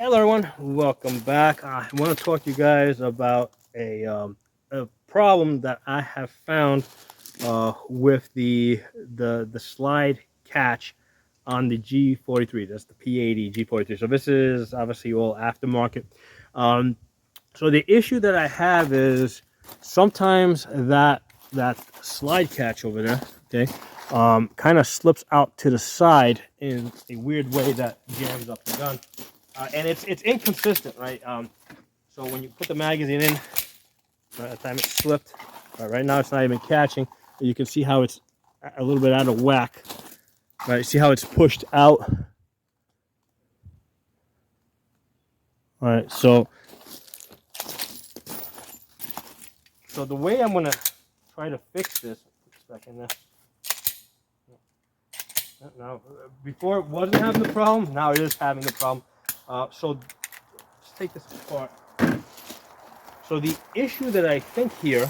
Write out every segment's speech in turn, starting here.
Hello, everyone. Welcome back. I want to talk to you guys about a problem that I have found with the slide catch on the G43. That's the P80 G43. So this is obviously all aftermarket. Um, so the issue that I have is sometimes that slide catch over there, okay, kind of slips out to the side in a weird way that jams up the gun. And it's inconsistent, right? So when you put the magazine in, by the time it slipped, right now it's not even catching. You can see how it's a little bit out of whack, right? See how it's pushed out. All right, so the way I'm gonna try to fix this, put this back in there. Now, before it wasn't having the problem, now it is having the problem. So let's take this apart. So the issue that I think here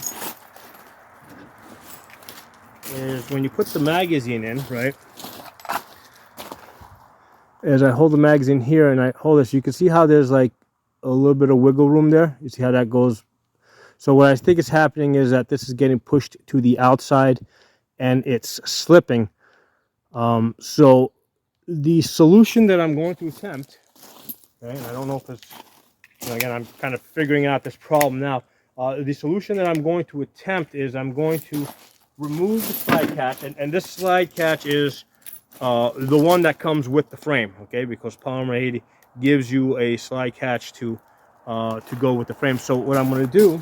is when you put the magazine in, right? As I hold the magazine here and I hold this, you can see how there's like a little bit of wiggle room there. You see how that goes? So what I think is happening is that this is getting pushed to the outside and it's slipping. So the solution that I'm going to attempt, right? I don't know if it's, again, I'm kind of figuring out this problem now. The solution that I'm going to attempt is I'm going to remove the slide catch, and this slide catch is the one that comes with the frame, okay? Because Polymer 80 gives you a slide catch to go with the frame. So what I'm going to do,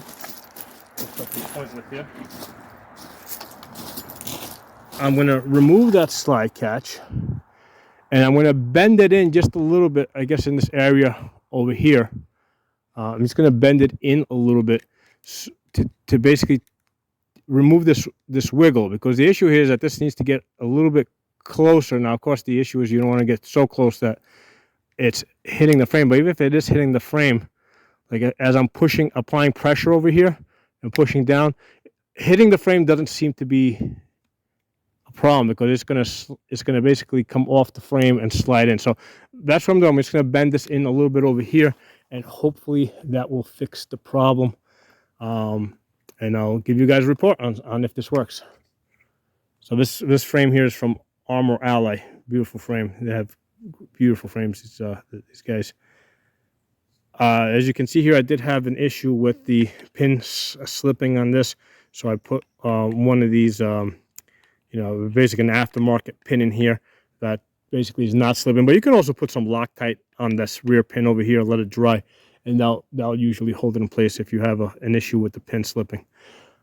I'm going to remove that slide catch, and I'm going to bend it in just a little bit, I guess in this area over here. I'm just going to bend it in a little bit to basically remove this wiggle, because the issue here is that this needs to get a little bit closer. Now, of course, the issue is you don't want to get so close that it's hitting the frame, but even if it is hitting the frame, like as I'm applying pressure over here and pushing down, hitting the frame doesn't seem to be a problem, because it's gonna basically come off the frame and slide in. So that's what I'm doing. I'm just gonna bend this in a little bit over here, and hopefully that will fix the problem. And I'll give you guys a report on if this works. So this frame here is from Armor Ally. Beautiful frame. They have beautiful frames, these guys. As you can see here, I did have an issue with the pin slipping on this, so I put one of these, basically an aftermarket pin in here that basically is not slipping. But you can also put some Loctite on this rear pin over here, let it dry, and that'll usually hold it in place if you have an issue with the pin slipping.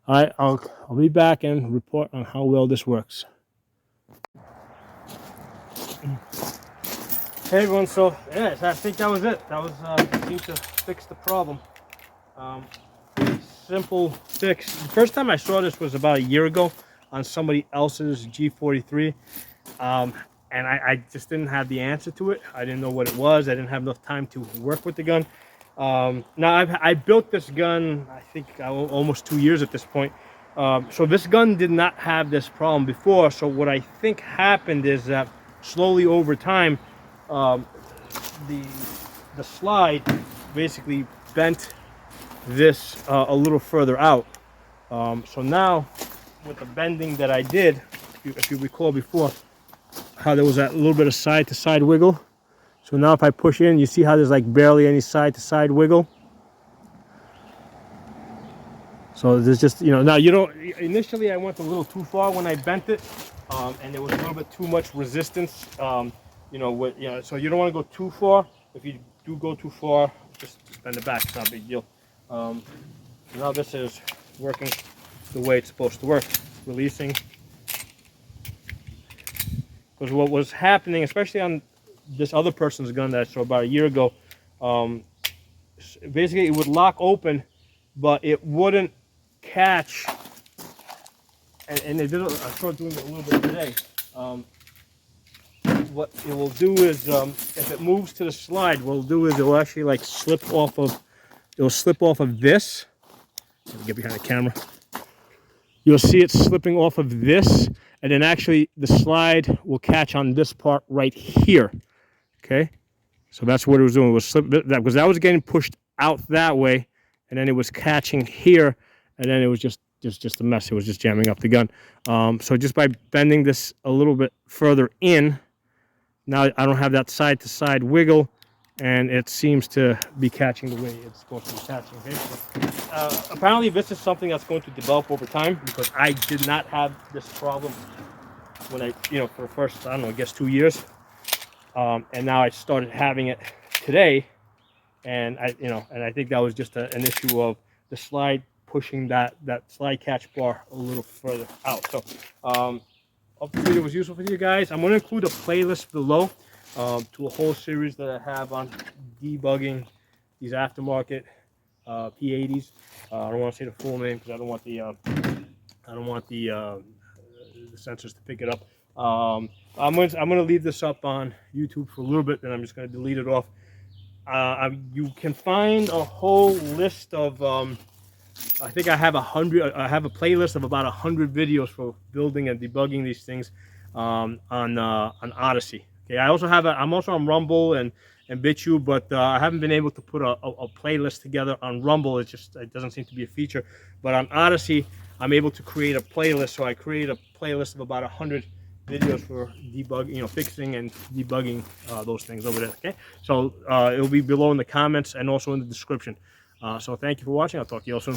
All right, I'll be back and report on how well this works. Hey everyone, so yeah, I think that was it. That was seemed to fix the problem. Pretty simple fix. The first time I saw this was about a year ago on somebody else's G43, and I just didn't have the answer to it. I didn't know what it was. I didn't have enough time to work with the gun. Now I built this gun, I think almost 2 years at this point. So this gun did not have this problem before. So what I think happened is that slowly over time, the slide basically bent this a little further out. So now with the bending that I did, if you recall before, how there was that little bit of side to side wiggle. So now if I push in, you see how there's like barely any side to side wiggle. So there's just, now you don't, initially I went a little too far when I bent it, and there was a little bit too much resistance, so you don't want to go too far. If you do go too far, just bend it back, it's not a big deal. Now this is working the way it's supposed to work, releasing. Because what was happening, especially on this other person's gun that I saw about a year ago, basically it would lock open, but it wouldn't catch, and they did it. I started doing it a little bit today. What it will do is, if it moves to the slide, what it'll do is it will actually like slip off of this. Let me get behind the camera. You'll see it slipping off of this, and then actually the slide will catch on this part right here. Okay, So that's what it was doing. It was slip, that because that was getting pushed out that way, and then it was catching here, and then it was just a mess. It was just jamming up the gun. So just by bending this a little bit further in, now I don't have that side to side wiggle, and it seems to be catching the way it's supposed to be catching. Okay? So, apparently this is something that's going to develop over time, because I did not have this problem when I, for the first, I don't know, I guess 2 years. And now I started having it today, and I think that was just an issue of the slide pushing that slide catch bar a little further out. So, hope the video was useful for you guys. I'm going to include a playlist below to a whole series that I have on debugging these aftermarket P80s. I don't want to say the full name because I don't want the sensors to pick it up. I'm gonna leave this up on YouTube for a little bit, and I'm just gonna delete it off. You can find a whole list of I think I have a playlist of about 100 videos for building and debugging these things on Odyssey. Okay, I'm also on Rumble and BitChute, but I haven't been able to put a playlist together on Rumble. It doesn't seem to be a feature. But on Odyssey, I'm able to create a playlist. So I created a playlist of about 100 videos for debugging, fixing and debugging those things over there. Okay, so it'll be below in the comments and also in the description. So thank you for watching. I'll talk to you all soon.